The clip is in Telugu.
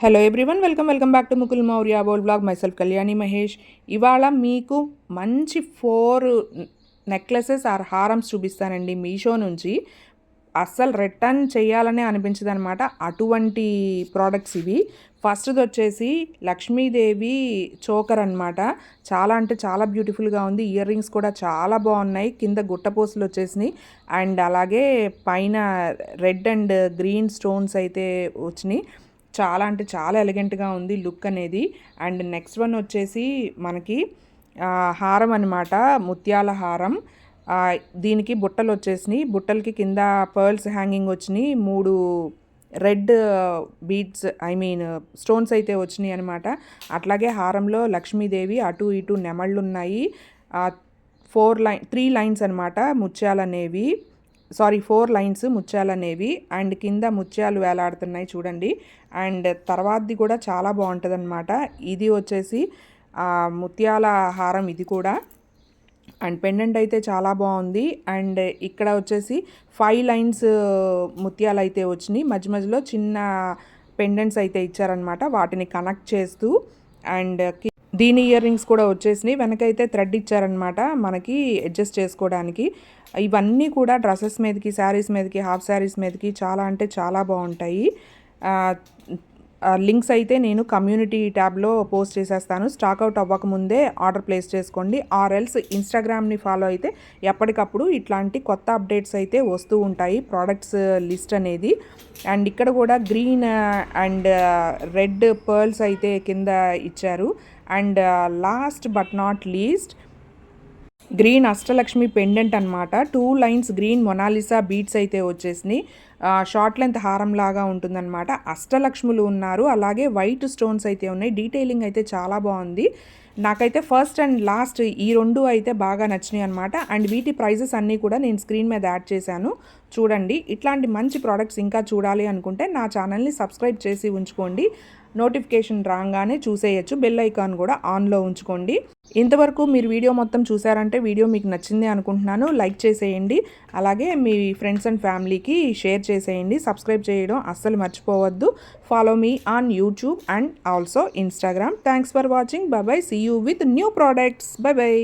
Hello everyone, welcome back to Mukul Maurya Bol blog. Myself Kalyani Mahesh. ఇవాళ మీకు మంచి 4 నెక్లెసెస్ ఆర్ హారమ్స్ చూపిస్తానండి మీషో నుంచి. అస్సలు రిటర్న్ చేయాలనే అనిపించదు అనమాట, అటువంటి ప్రోడక్ట్స్ ఇవి. ఫస్ట్ది వచ్చేసి లక్ష్మీదేవి చోకర్ అనమాట. చాలా అంటే చాలా బ్యూటిఫుల్గా ఉంది. ఇయర్ రింగ్స్ కూడా చాలా బాగున్నాయి. కింద గుట్టపోసులు వచ్చేసినాయి అండ్ అలాగే పైన రెడ్ అండ్ గ్రీన్ స్టోన్స్ అయితే వచ్చినాయి. చాలా అంటే చాలా ఎలిగెంట్గా ఉంది లుక్ అనేది. అండ్ నెక్స్ట్ వన్ వచ్చేసి మనకి హారం అనమాట, ముత్యాల హారం. దీనికి బుట్టలు వచ్చేసినాయి. బుట్టలకి కింద పర్ల్స్ హ్యాంగింగ్ వచ్చినాయి. 3 రెడ్ బీడ్స్ స్టోన్స్ అయితే వచ్చినాయి అనమాట. అట్లాగే హారంలో లక్ష్మీదేవి, అటు ఇటు నెమళ్ళు ఉన్నాయి. 3 లైన్స్ అనమాట ముత్యాలనేవి. 4 లైన్స్ ముత్యాలనేవి. అండ్ కింద ముత్యాలు వేలాడుతున్నాయి చూడండి. అండ్ తర్వాతది కూడా చాలా బాగుంటుంది అనమాట. ఇది వచ్చేసి ముత్యాల హారం ఇది కూడా. అండ్ పెండెంట్ అయితే చాలా బాగుంది. అండ్ ఇక్కడ వచ్చేసి 5 లైన్స్ ముత్యాలు అయితే వచ్చినాయి. మధ్య మధ్యలో చిన్న పెండెంట్స్ అయితే ఇచ్చారనమాట, వాటిని కనెక్ట్ చేస్తూ. అండ్ దీని ఇయర్ రింగ్స్ కూడా వచ్చేసినాయి. వెనకైతే థ్రెడ్ ఇచ్చారనమాట మనకి అడ్జస్ట్ చేసుకోవడానికి. ఇవన్నీ కూడా డ్రెస్సెస్ మీదకి, శారీస్ మీదకి, హాఫ్ శారీస్ మీదకి చాలా అంటే చాలా బాగుంటాయి. లింక్స్ అయితే నేను కమ్యూనిటీ ట్యాబ్లో పోస్ట్ చేసేస్తాను. స్టాక్అవుట్ అవ్వకముందే ఆర్డర్ ప్లేస్ చేసుకోండి. ఆర్ఎల్స్ ఇన్స్టాగ్రామ్ని ఫాలో అయితే ఎప్పటికప్పుడు ఇట్లాంటి కొత్త అప్డేట్స్ అయితే వస్తూ ఉంటాయి, ప్రోడక్ట్స్ లిస్ట్ అనేది. అండ్ ఇక్కడ కూడా గ్రీన్ అండ్ రెడ్ పర్ల్స్ అయితే కింద ఇచ్చారు. And last but not least green Ashtalakshmi pendant అనమాట. 2 లైన్స్ గ్రీన్ మొనాలిసా బీడ్స్ అయితే వచ్చేసినాయి. షార్ట్ లెంత్ హారం లాగా ఉంటుందన్నమాట. అష్టలక్ష్ములు ఉన్నారు, అలాగే వైట్ స్టోన్స్ అయితే ఉన్నాయి. డీటెయిలింగ్ అయితే చాలా బాగుంది. నాకైతే ఫస్ట్ అండ్ లాస్ట్ ఈ 2 అయితే బాగా నచ్చినాయి అనమాట. అండ్ వీటి ప్రైజెస్ అన్నీ కూడా నేను స్క్రీన్ మీద యాడ్ చేశాను చూడండి. ఇట్లాంటి మంచి ప్రోడక్ట్స్ ఇంకా చూడాలి అనుకుంటే నా ఛానల్ని సబ్స్క్రైబ్ చేసి ఉంచుకోండి. నోటిఫికేషన్ రాగానే చూసేయచ్చు. బెల్ ఐకాన్ కూడా ఆన్లో ఉంచుకోండి. ఇంతవరకు మీరు వీడియో మొత్తం చూసారంటే వీడియో మీకు నచ్చింది అనుకుంటున్నాను. లైక్ చేసేయండి, అలాగే మీ ఫ్రెండ్స్ అండ్ ఫ్యామిలీకి షేర్ చేసేయండి. సబ్స్క్రైబ్ చేయడం అస్సలు మర్చిపోవద్దు. Follow me on YouTube and also Instagram. Thanks for watching. Bye bye. See you with new products. Bye by.